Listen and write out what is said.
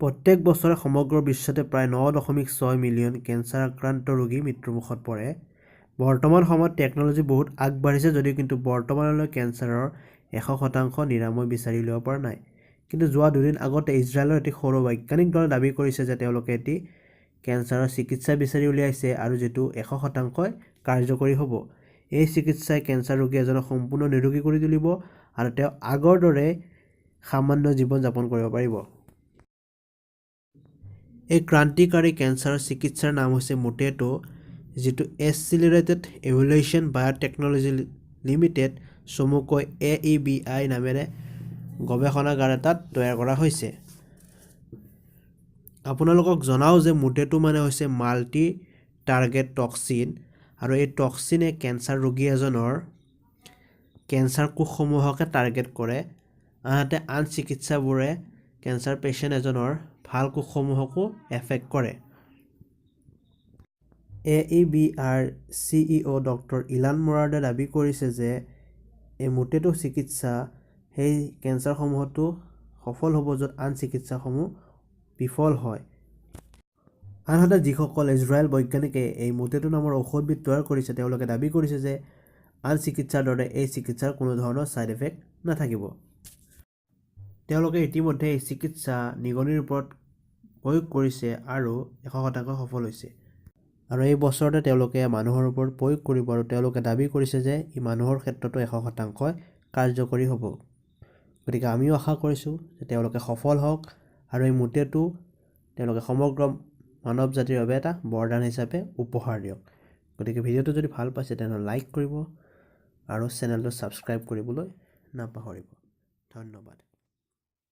প্ৰত্যেক বছৰে সমগ্ৰ বিশ্বতে প্ৰায় 9.6 মিলিয়ন কেঞ্চাৰ আক্ৰান্ত ৰোগী মৃত্যুমুখত পৰে। বৰ্তমান সময়ত টেকন'লজি বহুত আগবাঢ়িছে যদিও কিন্তু বৰ্তমানলৈ কেঞ্চাৰৰ 100% নিৰাময় বিচাৰি উলিয়াব পৰা নাই। কিন্তু যোৱা দুদিন আগতে ইজৰাইলৰ এটি সৌৰ বৈজ্ঞানিক দলে দাবী কৰিছে যে তেওঁলোকে এটি কেঞ্চাৰৰ চিকিৎসা বিচাৰি উলিয়াইছে আৰু যিটো 100% কাৰ্যকৰী হ'ব। এই চিকিৎসাই কেঞ্চাৰ ৰোগী এজনক সম্পূৰ্ণ নিৰোগী কৰি তুলিব আৰু তেওঁ আগৰ দৰে সামান্য জীৱন যাপন কৰিব পাৰিব। এই ক্ৰান্তিকাৰী কেঞ্চাৰৰ চিকিৎসাৰ নাম হৈছে মোটেটো, যিটো এক্সিলাৰেটেড ইভলিউশ্যন বায়'টেকন'লজি লিমিটেড চমুকৈ AEBI নামেৰে গৱেষণাগাৰ এটাত তৈয়াৰ কৰা হৈছে। আপোনালোকক জনাওঁ যে মোটেটো মানে হৈছে মাল্টি টাৰ্গেট টক্সিন আৰু এই টক্সিনে কেঞ্চাৰ ৰোগী এজনৰ কেঞ্চাৰ কোষসমূহকে টাৰ্গেট কৰে, আনহাতে আন চিকিৎসাবোৰে কেঞ্চাৰ পেচেণ্ট এজনৰ ভাল কোষসমূহকো এফেক্ট কৰে। AEBIৰ CEO ডক্টৰ ইলান মোৰাদে দাবী কৰিছে যে এই মোটেটো চিকিৎসা সেই কেঞ্চাৰসমূহতো সফল হ'ব য'ত আন চিকিৎসাসমূহ বিফল হয়। আনহাতে যিসকল ইজৰাইল বৈজ্ঞানিকে এই মোটেটো নামৰ ঔষধবিধ তৈয়াৰ কৰিছে তেওঁলোকে দাবী কৰিছে যে আন চিকিৎসাৰ দৰে এই চিকিৎসাৰ কোনো ধৰণৰ ছাইড এফেক্ট নাথাকিব। তেওঁলোকে ইতিমধ্যে এই চিকিৎসা নিগনিৰ ওপৰত প্ৰয়োগ কৰিছে আৰু 100% সফল হৈছে। আৰু এই বছৰতে তেওঁলোকে মানুহৰ ওপৰত প্ৰয়োগ কৰিব আৰু তেওঁলোকে দাবী কৰিছে যে ই মানুহৰ ক্ষেত্ৰতো 100% কাৰ্যকৰী হ'ব। গতিকে আমিও আশা কৰিছোঁ যে তেওঁলোকে সফল হওক আৰু এই মোটেটো তেওঁলোকে সমগ্ৰ মানৱ জাতিৰ বাবে এটা বৰদান হিচাপে উপহাৰ দিয়ক। গতিকে ভিডিঅ'টো যদি ভাল পাইছে তেনেহ'লে লাইক কৰিব আৰু চেনেলটো ছাবস্ক্ৰাইব কৰিবলৈ নাপাহৰিব। ধন্যবাদ।